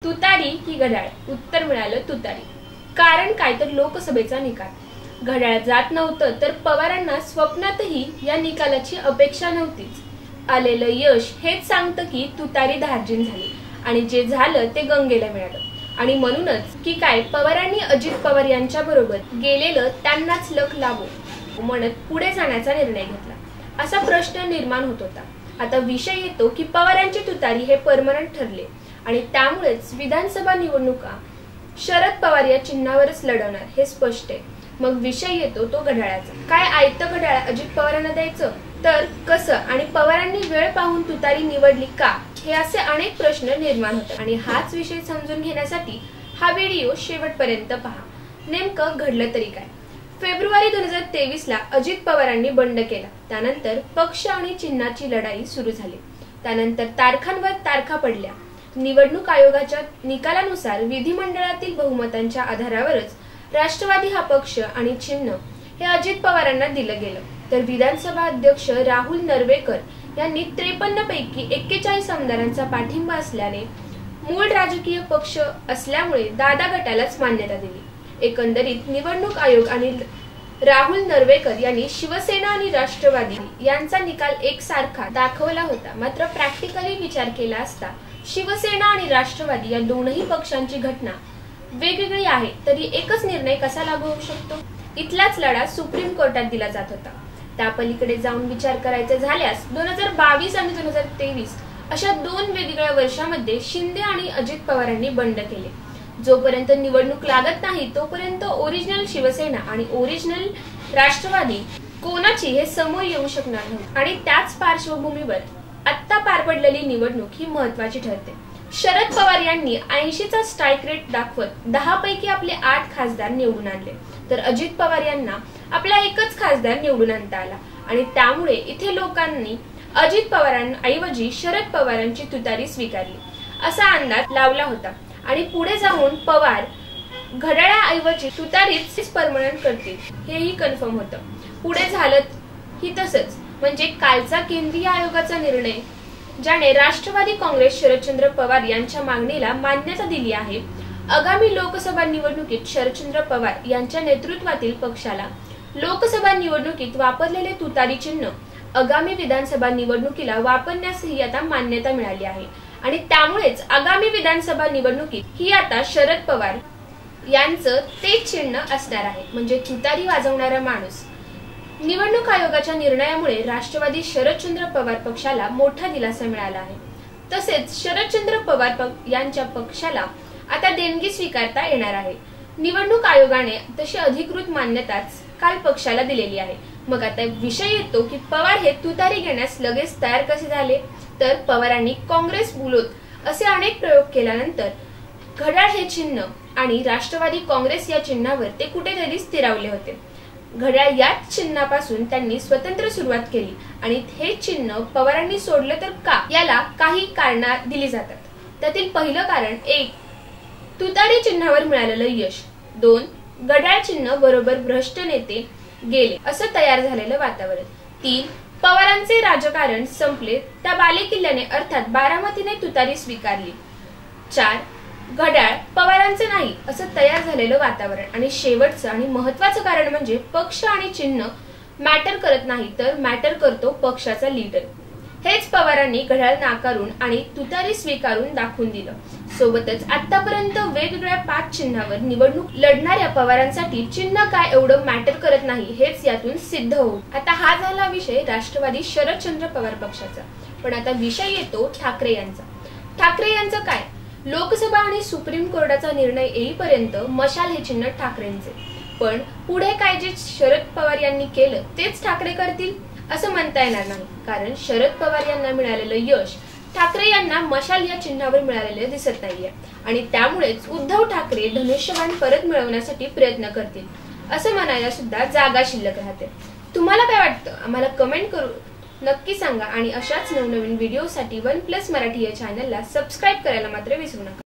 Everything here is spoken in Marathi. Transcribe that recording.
तुतारी की घड्याळ? उत्तर मिळालं तुतारी। कारण काय तर लोकसभेचा निकाल। घड्याळ जात नव्हतं तर पवारांना स्वप्नातही या निकालाची अपेक्षा नव्हतीच। आलेलं यश हेच सांगतं की तुतारी धार्जिन झाली आणि जे झालं ते गंगेला मिळालं। आणि म्हणूनच की काय पवारांनी अजित पवार यांच्या बरोबर गेलेलं त्यांनाच लक लाभो म्हणत पुढे जाण्याचा निर्णय घेतला असा प्रश्न निर्माण होत होता। आता विषय येतो की पवारांची तुतारी हे परमनंट ठरले आणि त्यामुळेच विधानसभा निवडणुका शरद पवार या चिन्हावरच लढवणार हे स्पष्ट आहे। मग विषय येतो तो घड्याळाचा। काय आयतं घड्याळ अजित पवारांना द्यायचं तर कसं आणि पवारांनी वेळ पाहून तुतारी निवडली का हे असे अनेक प्रश्न निर्माण होतात आणि हाच विषय समजून घेण्यासाठी हा व्हिडिओ शेवटपर्यंत पहा। नेमकं घडलं तरी काय? फेब्रुवारी 2023 ला अजित पवारांनी बंड केला। त्यानंतर पक्ष आणि चिन्हाची लढाई सुरू झाली। त्यानंतर तारखांवर तारखा पडल्या। निवडणूक आयोगाच्या निकालानुसार विधिमंडळातील बहुमतांच्या आधारावरच राष्ट्रवादी हा पक्ष आणि चिन्ह हे अजित पवारांना दिलं गेलं। तर विधानसभा अध्यक्ष राहुल नर्वेकर यांनी 53 पैकी 41 आमदारांचा पाठिंबा असल्याने मूळ राजकीय पक्ष असल्यामुळे दादा गटालाच मान्यता दिली। एकंदरीत निवडणूक आयोग आणि राहुल नर्वेकर यांनी शिवसेना आणि राष्ट्रवादी यांचा निकाल एकसारखा दाखवला होता। मात्र प्रॅक्टिकली विचार केला असता शिवसेना आणि राष्ट्रवादी या दोनही पक्षांची घटना वेगवेगळी आहे तरी एकच निर्णय कसा लागू होऊ शकतो? इथलाच लढा सुप्रीम कोर्टात दिला जात होता। त्या पलीकडे जाऊन विचार करायचे झाल्यास 2022 आणि 2023 अशा दोन वेगवेगळ्या वर्षांमध्ये शिंदे आणि अजित पवारांनी बंड केले। जोपर्यंत निवडणूक लागत नाही तोपर्यंत ओरिजिनल शिवसेना आणि ओरिजिनल राष्ट्रवादी कोणाची हे समोर येऊ शकणार नाही आणि त्याच पार्श्वभूमीवर आता पार पडलेली निवडणूक ही महत्त्वाची ठरते। शरद पवार यांनी 80चा स्ट्राइक रेट दाखवत 10 पैकी आपले 8 खासदार निवडून आणले तर अजित पवार यांना आपला एकच खासदार निवडून आणता आला आणि त्यामुळे इथे लोकांनी अजित पवारांऐवजी शरद पवारांची तुतारी स्वीकारली असा अंदाज लावला होता आणि पुढे जाऊन पवार घड्याळाऐवजी तुतारीच परमनंट करतील हेही कन्फर्म होतं। पुढे झालं ही तसंच म्हणजे कालचा केंद्रीय आयोगाचा निर्णय ज्याने राष्ट्रवादी काँग्रेस शरदचंद्र पवार यांच्या मागणीला मान्यता दिली आहे। आगामी लोकसभा निवडणुकीत शरदचंद्र पवार यांच्या नेतृत्वातील पक्षाला लोकसभा निवडणुकीत वापरलेले तुतारी चिन्ह आगामी विधानसभा निवडणुकीला वापरण्यासही आता मान्यता मिळाली आहे आणि त्यामुळेच आगामी विधानसभा निवडणुकीत ही आता शरद पवार यांचं तेच चिन्ह असणार आहे म्हणजे तुतारी वाजवणारा माणूस। निवडणूक आयोगाच्या निर्णयामुळे राष्ट्रवादी शरदचंद्र पवार पक्षाला मोठा दिलासा मिळाला आहे। तसेच शरदचंद्र पवार यांच्या पक्षाला आता देणगी स्वीकारता येणार आहे। निवडणूक आयोगाने तशी अधिकृत मान्यताच काल पक्षाला दिलेली आहे। मग आता विषय येतो की पवार हे तुतारी घेण्यास लगेच तयार कसे झाले तर पवारांनी काँग्रेस बुलोत असे अनेक प्रयोग केल्यानंतर घड्याळ हे चिन्ह आणि राष्ट्रवादी काँग्रेस या चिन्हावर ते कुठेतरी स्थिरावले होते। घड्याळ याच चिन्हापासून त्यांनी स्वतंत्र सुरुवात केली आणि हे चिन्ह पवारांनी सोडलं तर का याला काही कारणं दिली जातात। त्यातील पहिलं कारण 1 तुतारी चिन्हावर मिळालेलं यश, 2 घड्याळ चिन्ह बरोबर भ्रष्ट नेते गेले असं तयार झालेलं वातावरण, 3 पवारांचे राजकारण संपले त्या बालेकिल्ल्याने अर्थात बारामतीने तुतारी स्वीकारली, 4 घड्याळ पवारांचे नाही असं तयार झालेलं वातावरण आणि शेवटचं आणि महत्त्वाचं कारण म्हणजे पक्ष आणि चिन्ह मॅटर करत नाही तर मॅटर करतो पक्षाचा लीडर। हेच पवारांनी घड्याळ नाकारून आणि तुतारी स्वीकारून दाखवून दिलं। सोबतच आतापर्यंत वेगवेगळ्या 5 चिन्हावर निवडणूक लढणाऱ्या पवारांसाठी चिन्ह काय एवढं मॅटर करत नाही हेच यातून सिद्ध होईल। आता हा झाला विषय राष्ट्रवादी शरदचंद्र पवार पक्षाचा। पण आता विषय येतो ठाकरे यांचा। ठाकरे यांचं काय? लोकसभा आणि सुप्रीम कोर्टाचा निर्णय येईपर्यंत मशाल हे चिन्ह ठाकरेंचे, पण पुढे काय जे शरद पवार यांनी केलं तेच ठाकरे करतील असं म्हणता येणार नाही। कारण शरद पवार यांना मिळालेलं यश ठाकरे यांना मशाल या चिन्हावर मिळालेले दिसत नाहीये आणि त्यामुळेच उद्धव ठाकरे धनुष्यबाण परत मिळवण्यासाठी प्रयत्न करतील असं म्हणायला सुद्धा जागा शिल्लक राहते। तुम्हाला काय वाटतं आम्हाला कमेंट करून नक्की सांगा आणि अशाच नवनवीन व्हिडिओसाठी 1+ मराठी या चॅनलला सबस्क्राईब करायला मात्र विसरू नका।